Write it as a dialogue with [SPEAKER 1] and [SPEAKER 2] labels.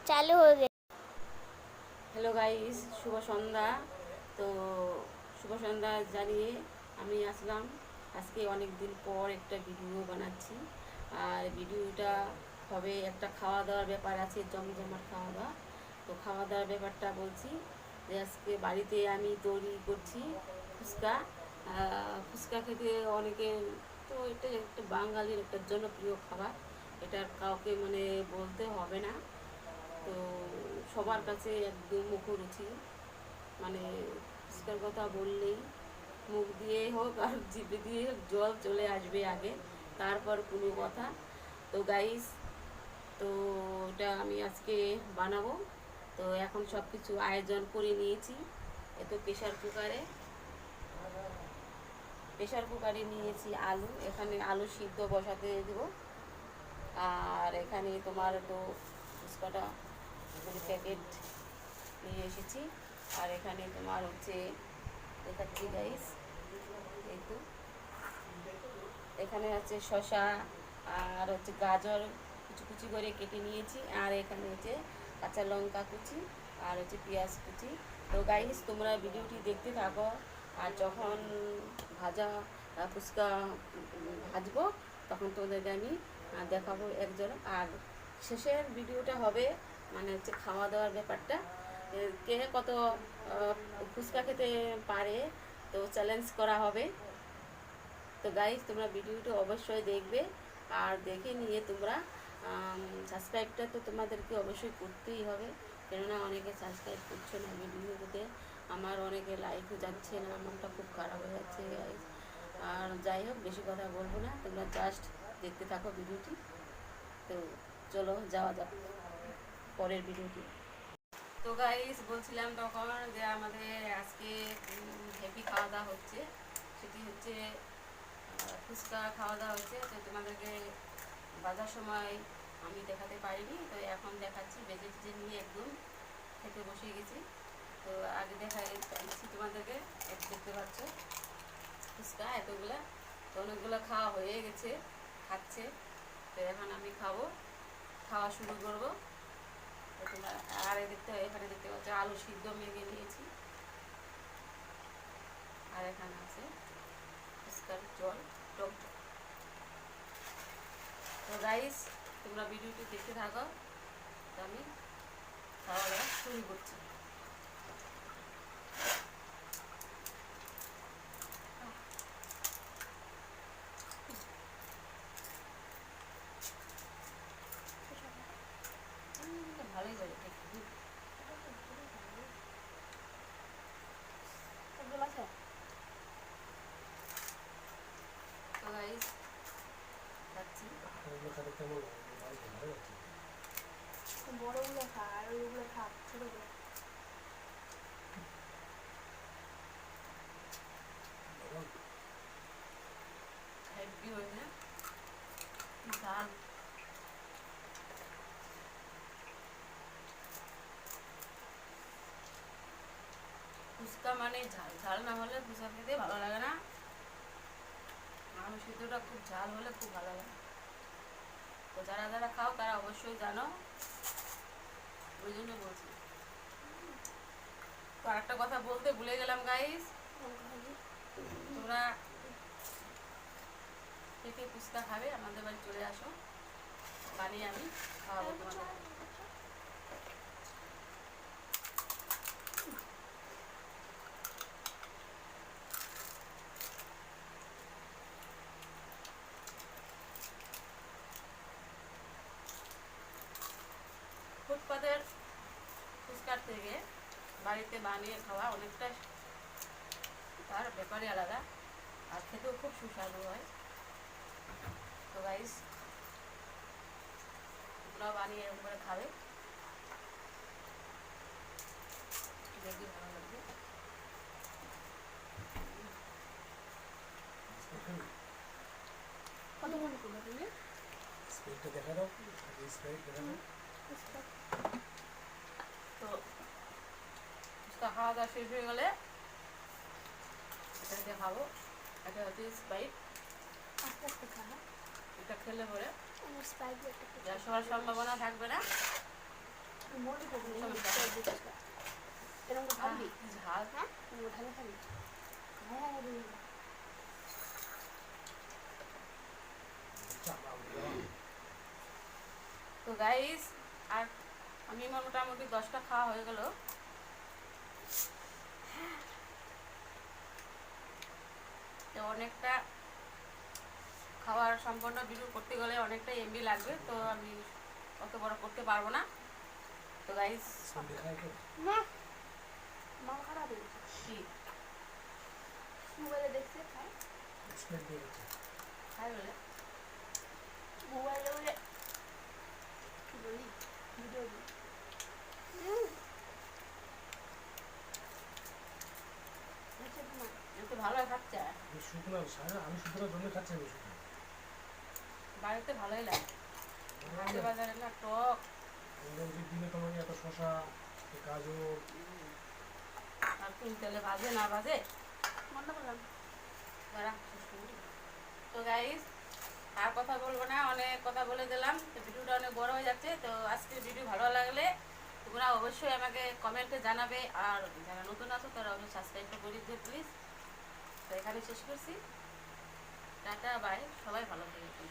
[SPEAKER 1] চালু হয়ে গেছে।
[SPEAKER 2] হ্যালো গাইস, শুভ সন্ধ্যা। তো শুভ সন্ধ্যা জানিয়ে আমি আসলাম। আজকে অনেক দিন পর একটা ভিডিও বানাচ্ছি। আর ভিডিওটা হবে একটা খাওয়া দাওয়ার ব্যাপার আছে, জমজমাট খাওয়া দাওয়া। তো খাওয়া দাওয়ার ব্যাপারটা বলছি যে আজকে বাড়িতে আমি তৈরি করছি ফুচকা। ফুচকা খেতে অনেকে, তো এটা একটা বাঙালির একটা জনপ্রিয় খাবার। এটা কাউকে মানে বলতে হবে না। তো সবার কাছে একদম মুখরুচি, মানে ফুচকার কথা বললেই মুখ দিয়ে হোক আর জিভে দিয়ে হোক জল চলে আসবে আগে, তারপর কোনো কথা। তো গাইস, তো ওটা আমি আজকে বানাবো। তো এখন সব কিছু আয়োজন করে নিয়েছি। এত প্রেশার কুকারে নিয়েছি আলু, এখানে আলু সিদ্ধ বসাতে দেবো। আর এখানে তোমার তো ফুচকাটা প্যাকেট নিয়ে এসেছি। আর এখানে তোমার হচ্ছে দেখাচ্ছি গাইস, এই তো এখানে আছে শসা আর হচ্ছে গাজর কুচি কুচি করে কেটে নিয়েছি। আর এখানে হচ্ছে কাঁচা লঙ্কা কুচি আর হচ্ছে পেঁয়াজ কুচি। তো গাইস, তোমরা ভিডিওটি দেখতে থাকো। আর যখন ভাজা ফুচকা ভাজবো তখন তোমাদেরকে আমি দেখাবো একজন। আর শেষের ভিডিওটা হবে মানে হচ্ছে খাওয়া দাওয়ার ব্যাপারটা, কে কত ফুচকা খেতে পারে, তো চ্যালেঞ্জ করা হবে। তো গাইজ, তোমরা ভিডিওটা অবশ্যই দেখবে। আর দেখে নিয়ে তোমরা সাবস্ক্রাইবটা তো তোমাদেরকে অবশ্যই করতেই হবে, কেননা অনেকে সাবস্ক্রাইব করছো না ভিডিওতে। আমার অনেকে লাইকও যাচ্ছে না, মনটা খুব খারাপ হয়ে যাচ্ছে গাইজ। আর যাই হোক, বেশি কথা বলবো না, তোমরা জাস্ট দেখতে থাকো ভিডিওটি। তো চলো যাওয়া যাক পরের ভিডিওটি। তো গাইস, বলছিলাম তখন যে আমাদের আজকে হেভি খাওয়া দাওয়া হচ্ছে। সেটি হচ্ছে ফুচকা খাওয়া দাওয়া হচ্ছে। তো তোমাদেরকে বাজার সময় আমি দেখাতে পারিনি, তো এখন দেখাচ্ছি। বেজে টেজে নিয়ে একদম খেতে বসে গেছি। তো আগে দিচ্ছি তোমাদেরকে, দেখতে পাচ্ছ ফুচকা এতগুলা। তো অনেকগুলো খাওয়া হয়ে গেছে, খাচ্ছে। তো এখন আমি খাওয়া শুরু করবো। তো তোমরা আর এখানে দেখতে পাচ্ছ আলু সিদ্ধ মেখে নিয়েছি। আর এখানে আছে ফুচকার জল, টক জল। তো গাইস, তোমরা ভিডিওটি দেখতে থাকো। তো আমি খাওয়া দাওয়া শুরু করছি। ভালোই যাবে ঠিক। তো গাইস, যাচ্ছি।
[SPEAKER 1] বড়গুলো খা আর ওইগুলো খা, ছোটগুলো।
[SPEAKER 2] হেভি হয়েছে ঝাল। ফুচকা মানে ঝাল, ঝাল না হলে ফুচকা খেতে ভালো লাগে না। আলু সিদ্ধটা খুব ঝাল হলে খুব ভালো লাগে। তো যারা যারা খাও তারা অবশ্যই জানো, ওই জন্য বলছি। তো আরেকটা কথা বলতে ভুলে গেলাম গাইস, তোমরা কে কে ফুচকা খাবে আমাদের বাড়ি চলে আসো, বানিয়ে আমি খাওয়াবো তোমাদের। ফুটপাতের ফুচকার থেকে বাড়িতে বানিয়ে খাওয়া অনেকটা তার ব্যাপারই আলাদা, আর খেতেও খুব সুস্বাদু হয়। তো গাইস, তোমরাও বানিয়ে এরকম করে খাবে, দেখবি ভালো লাগবে।
[SPEAKER 1] কতক্ষণ করবে তুমি?
[SPEAKER 3] স্প্রেডটা দেখা দাও, স্প্রেড দেখা দাও।
[SPEAKER 2] তো ফুচকা খাওয়া দাওয়া শেষ হয়ে গেলে এটা দিয়ে খাবো। এটা হচ্ছে স্প্রাইট।
[SPEAKER 1] আস্তে আস্তে খা।
[SPEAKER 2] এটা খেলে পরে
[SPEAKER 1] আমি স্পাইসি একটা
[SPEAKER 2] গ্যাস হওয়ার সম্ভাবনা থাকবে না।
[SPEAKER 1] মোটি খাবি
[SPEAKER 2] সমস্যা নেই।
[SPEAKER 1] এরকম খাবি
[SPEAKER 2] কি ঝাল।
[SPEAKER 1] হ্যাঁ এরকম ঢালে খাবি হ্যাঁ
[SPEAKER 3] চাপা উঠে
[SPEAKER 2] তো গাইস আর আমি মোটামুটি 10টা খাওয়া হয়ে গেল। তো অনেকটা খাওয়ার সম্পূর্ণ ভিডিও করতে গেলে অনেকটা এমবি লাগবে, তো আমি অত বড় করতে পারবো না। তো গাইস
[SPEAKER 3] সন্ধে খায় কে
[SPEAKER 1] না মাল খারাপ হয়ে গেছে
[SPEAKER 2] কি
[SPEAKER 1] মোবাইলে দেখছে খাই
[SPEAKER 3] স্প্রেড দিয়ে গেছে
[SPEAKER 2] খাই বলে
[SPEAKER 1] মোবাইলে বলে কি বলি ভিডিও দিই দেখছে তোমার
[SPEAKER 2] একটু ভালো খাচ্ছে।
[SPEAKER 3] আমি শুকনো সারা আমি শুকনো জন্য খাচ্ছি আমি শুকনো
[SPEAKER 2] বাড়িতে ভালোই লাগে, হাটে বাজারে না টক
[SPEAKER 3] আমরা ওই যে দিনে তোমাকে এত শশা গাজর
[SPEAKER 2] আর তিন তেলে ভাজে না ভাজে।
[SPEAKER 1] মনে করলাম
[SPEAKER 2] দাঁড়া, শেষ করি। তো গাইস আর কথা বলবো না, অনেক কথা বলে দিলাম, তো ভিডিওটা অনেক বড় হয়ে যাচ্ছে। তো আজকের ভিডিও ভালো লাগলে তোমরা অবশ্যই আমাকে কমেন্টে জানাবে, আর যারা নতুন আছো তারা অবশ্যই সাবস্ক্রাইবটা করে দিও প্লিজ। তো এখানে শেষ করছি, টাটা বাই, সবাই ভালো থাকবে।